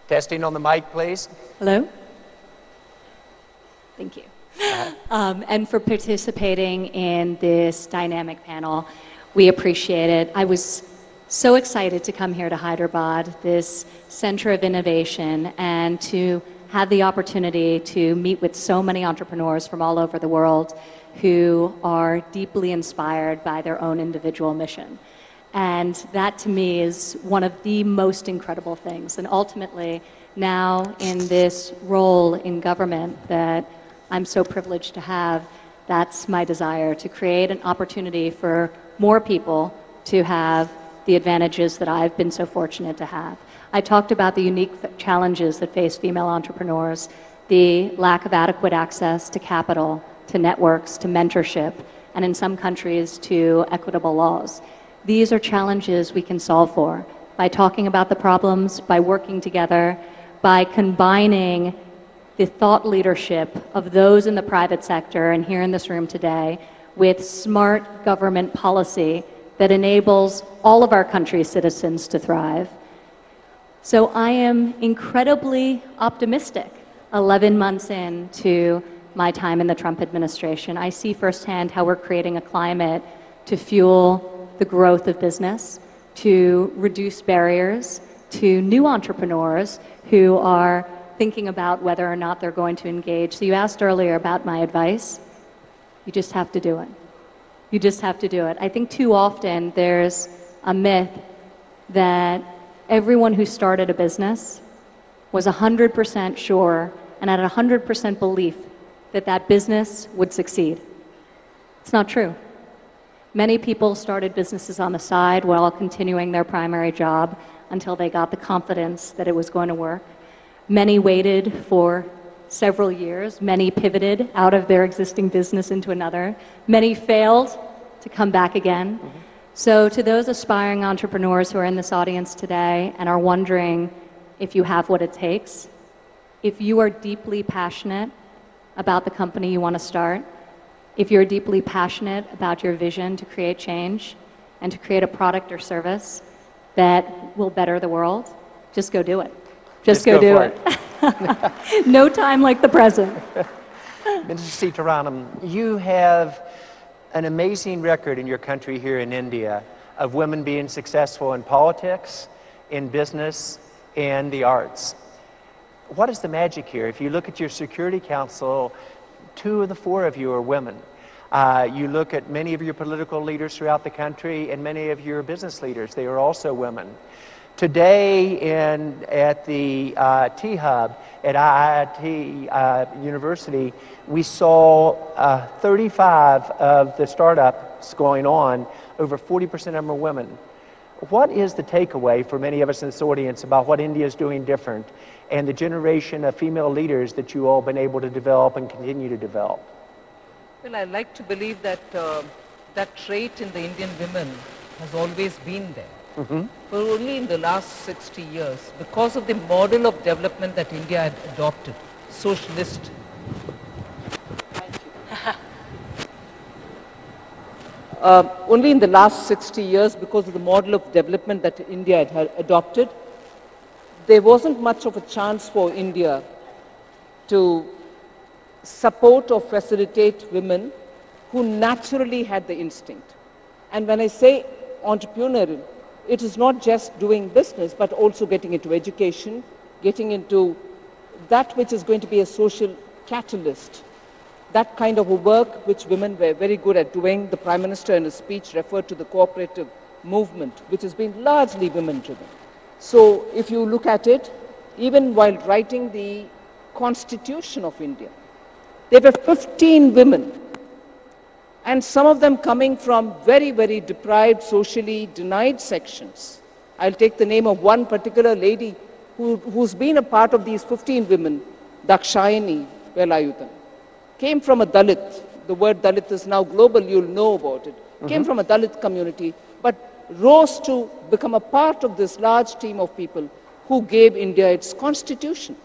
Testing on the mic, please. Hello? Thank you. And for participating in this dynamic panel. We appreciate it. I was so excited to come here to Hyderabad, this center of innovation, and to have the opportunity to meet with so many entrepreneurs from all over the world who are deeply inspired by their own individual mission. And that, to me, is one of the most incredible things. And ultimately, now in this role in government that I'm so privileged to have, that's my desire, to create an opportunity for more people to have the advantages that I've been so fortunate to have. I talked about the unique challenges that face female entrepreneurs, the lack of adequate access to capital, to networks, to mentorship, and in some countries to equitable laws. These are challenges we can solve for by talking about the problems, by working together, by combining the thought leadership of those in the private sector and here in this room today with smart government policy that enables all of our country's citizens to thrive. So I am incredibly optimistic 11 months into my time in the Trump administration. I see firsthand how we're creating a climate to fuel the growth of business, to reduce barriers to new entrepreneurs who are thinking about whether or not they're going to engage. So you asked earlier about my advice. You just have to do it. You just have to do it. I think too often there's a myth that everyone who started a business was 100% sure and had 100% belief that that business would succeed. It's not true. Many people started businesses on the side while continuing their primary job until they got the confidence that it was going to work. Many waited for several years. Many pivoted out of their existing business into another. Many failed to come back again. Mm-hmm. So to those aspiring entrepreneurs who are in this audience today and are wondering if you have what it takes, if you are deeply passionate about the company you want to start, if you're deeply passionate about your vision to create change and to create a product or service that will better the world, just go do it. Just go do it. No time like the present. Minister Sitaranam, you have an amazing record in your country here in India of women being successful in politics, in business, and the arts. What is the magic here? If you look at your Security Council, 2 of the 4 of you are women. You look at many of your political leaders throughout the country and many of your business leaders, they are also women. Today at the T-Hub at IIT University, we saw 35 of the startups going on, over 40% of them are women. What is the takeaway for many of us in this audience about what India is doing different and the generation of female leaders that you all have been able to develop and continue to develop? Well, I like to believe that that trait in the Indian women has always been there. Mm-hmm. But only in the last 60 years, because of the model of development that India had adopted, socialist. Only in the last 60 years, because of the model of development that India had adopted, there wasn't much of a chance for India to support or facilitate women who naturally had the instinct. And when I say entrepreneurial, it is not just doing business, but also getting into education, getting into that which is going to be a social catalyst, that kind of a work which women were very good at doing. The Prime Minister in his speech referred to the cooperative movement, which has been largely women-driven. So if you look at it, even while writing the Constitution of India, there were 15 women, and some of them coming from very, very deprived, socially denied sections. I'll take the name of one particular lady who's been a part of these 15 women, Dakshayani Velayudan. Came from a Dalit. The word Dalit is now global, you'll know about it. Mm-hmm. Came from a Dalit community, but rose to become a part of this large team of people who gave India its constitution.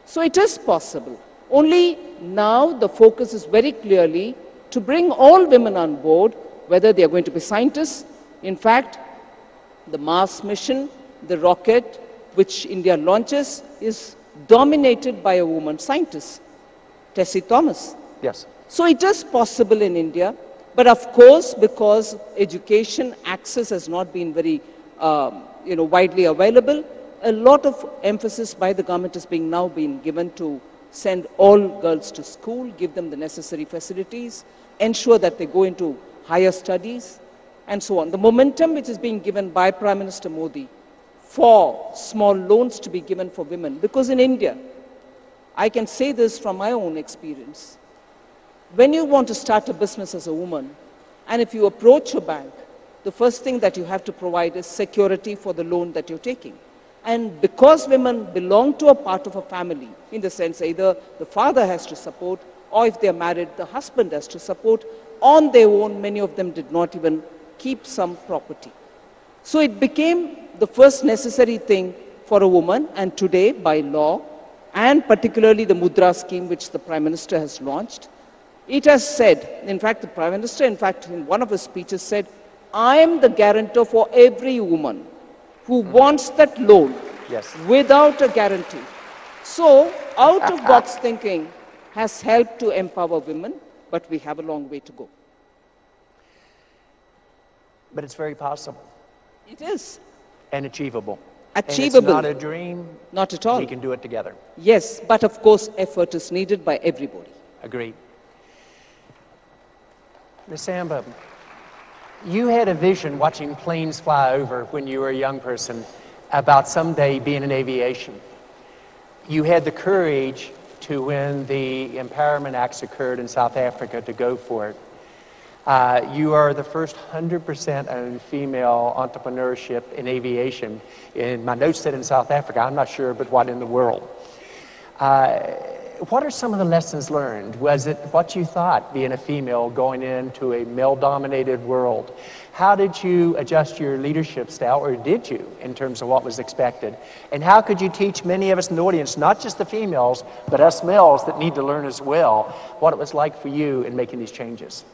So it is possible. Only now the focus is very clearly to bring all women on board, whether they are going to be scientists. In fact, the Mars mission, the rocket, which India launches is dominated by a woman scientist, Tessie Thomas. Yes. So it is possible in India, but of course, because education access has not been very widely available, a lot of emphasis by the government is now being given to send all girls to school, give them the necessary facilities, ensure that they go into higher studies, and so on. The momentum which is being given by Prime Minister Modi for small loans to be given for women, because in India, I can say this from my own experience, when you want to start a business as a woman, and if you approach a bank, the first thing that you have to provide is security for the loan that you're taking. And because women belong to a part of a family, in the sense either the father has to support, or if they're married, the husband has to support, on their own, many of them did not even keep some property. So it became the first necessary thing for a woman, and today, by law, and particularly the Mudra scheme, which the Prime Minister has launched, it has said, in fact, the Prime Minister, in one of his speeches said, I am the guarantor for every woman who wants that loan without a guarantee. So, out-of-box thinking has helped to empower women, but we have a long way to go. But it's very possible. It is. And achievable. Achievable. And it's not a dream. Not at all. We can do it together. Yes, but of course, effort is needed by everybody. Agreed. Ms. Samba, you had a vision watching planes fly over when you were a young person about someday being in aviation. You had the courage to, when the Empowerment Acts occurred in South Africa, to go for it. You are the first 100% owned female entrepreneurship in aviation. In my notes said in South Africa, I'm not sure, but what in the world? What are some of the lessons learned? Was it what you thought, being a female going into a male-dominated world? How did you adjust your leadership style, or did you, in terms of what was expected? And how could you teach many of us in the audience, not just the females, but us males that need to learn as well, what it was like for you in making these changes?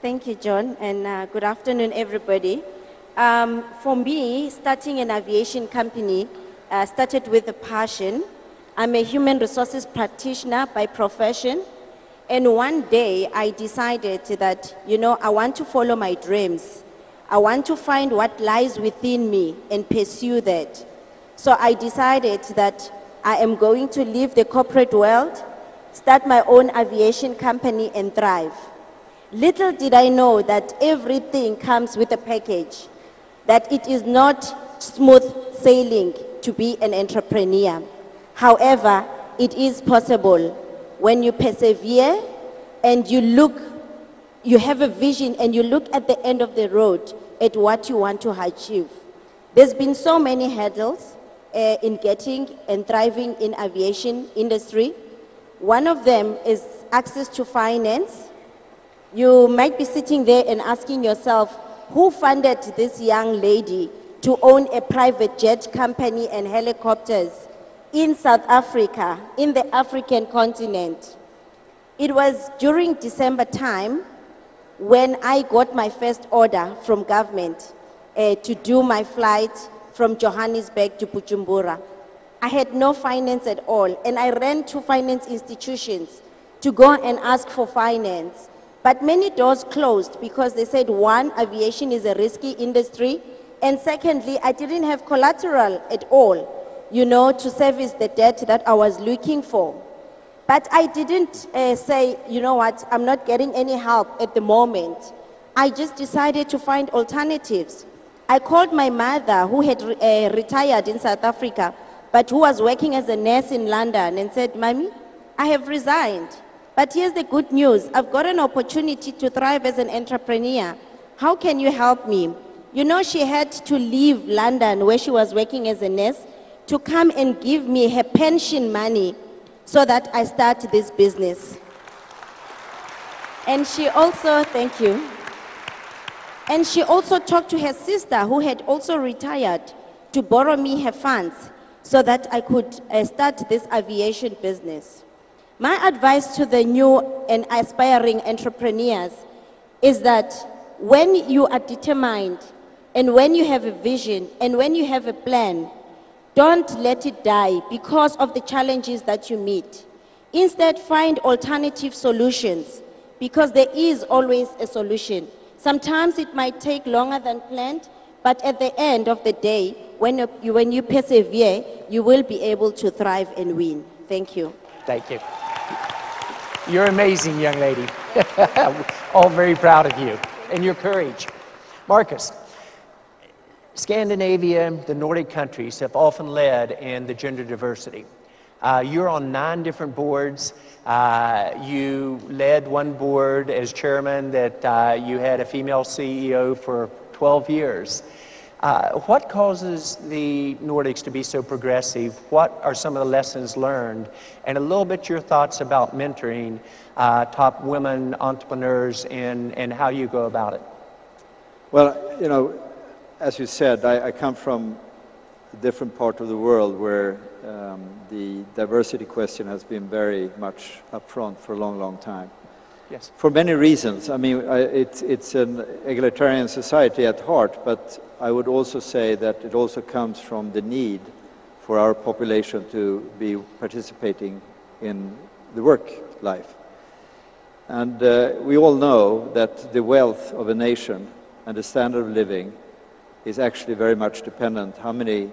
Thank you, John, and good afternoon, everybody. For me, starting an aviation company started with a passion. I'm a human resources practitioner by profession, and one day I decided that, I want to follow my dreams. I want to find what lies within me and pursue that. So I decided that I am going to leave the corporate world, start my own aviation company, and thrive. Little did I know that everything comes with a package, that it is not smooth sailing to be an entrepreneur. However, it is possible when you persevere and you have a vision and you look at the end of the road at what you want to achieve. There's been so many hurdles in getting and thriving in aviation industry. One of them is access to finance. You might be sitting there and asking yourself, who funded this young lady to own a private jet company and helicopters in South Africa, in the African continent? It was during December time when I got my first order from government to do my flight from Johannesburg to Bujumbura. I had no finance at all, and I ran to finance institutions to go and ask for finance. But many doors closed because they said, one, aviation is a risky industry, and secondly, I didn't have collateral at all, to service the debt that I was looking for. But I didn't say, what, I'm not getting any help at the moment. I just decided to find alternatives. I called my mother, who had retired in South Africa, but who was working as a nurse in London, and said, Mommy, I have resigned. But here's the good news. I've got an opportunity to thrive as an entrepreneur. How can you help me? She had to leave London, where she was working as a nurse, to come and give me her pension money so that I start this business. And she also, thank you. And she also talked to her sister, who had also retired, to borrow me her funds so that I could start this aviation business. My advice to the new and aspiring entrepreneurs is that when you are determined, and when you have a vision, and when you have a plan, Don't let it die because of the challenges that you meet. Instead, find alternative solutions because there is always a solution. Sometimes it might take longer than planned, but at the end of the day, when you persevere, you will be able to thrive and win. Thank you. Thank you. You're amazing, young lady. All very proud of you and your courage. Marcus, Scandinavia, the Nordic countries have often led in the gender diversity. You're on 9 different boards. You led one board as chairman that you had a female CEO for 12 years. What causes the Nordics to be so progressive? What are some of the lessons learned? And a little bit your thoughts about mentoring top women entrepreneurs and how you go about it. Well, you know, as you said, I come from a different part of the world where the diversity question has been very much up front for a long, long time. Yes. For many reasons. I mean, it's an egalitarian society at heart, but I would also say that it also comes from the need for our population to be participating in the work life. And we all know that the wealth of a nation and the standard of living is actually very much dependent how many